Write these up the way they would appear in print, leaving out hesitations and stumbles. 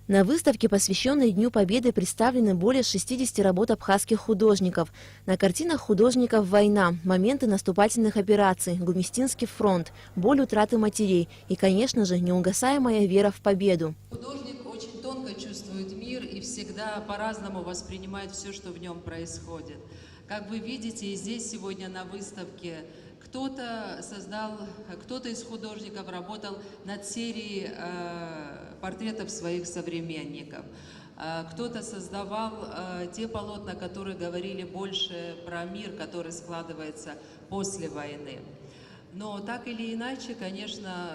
На выставке, посвященной Дню Победы, представлены более 60 работ абхазских художников. На картинах художников «Война», моменты наступательных операций, Гумистинский фронт, боль утраты матерей и, конечно же, неугасаемая вера в победу. Художник очень тонко чувствует мир и всегда по-разному воспринимает все, что в нем происходит. Как вы видите, и здесь сегодня на выставке кто-то из художников работал над серией портретов своих современников. Кто-то создавал те полотна, которые говорили больше про мир, который складывается после войны. Но так или иначе, конечно,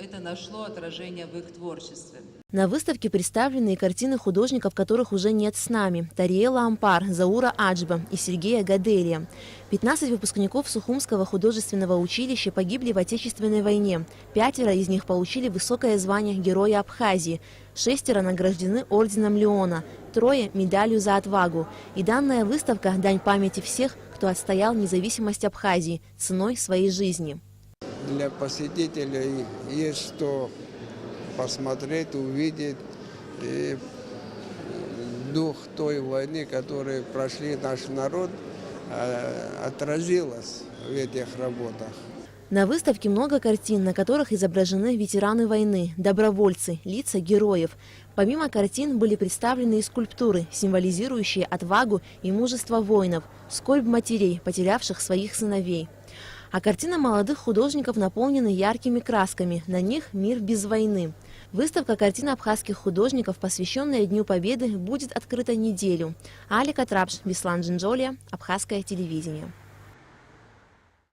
это нашло отражение в их творчестве. На выставке представлены и картины художников, которых уже нет с нами. Тариэла Ампар, Заура Аджба и Сергея Гаделия. 15 выпускников Сухумского художественного училища погибли в Отечественной войне. 5 из них получили высокое звание Героя Абхазии. 6 награждены орденом Леона, 3 медалью за отвагу. И данная выставка – дань памяти всех, кто отстоял независимость Абхазии ценой своей жизни. Для посетителей есть что посмотреть, увидеть. И дух той войны, которую прошли наш народ, отразилось в этих работах. На выставке много картин, на которых изображены ветераны войны, добровольцы, лица героев. Помимо картин были представлены и скульптуры, символизирующие отвагу и мужество воинов, скорбь матерей, потерявших своих сыновей. А картины молодых художников наполнены яркими красками, на них мир без войны. Выставка картин абхазских художников, посвященная Дню Победы, будет открыта неделю. Алика Трапш, Беслан Джинджолия, Абхазское телевидение.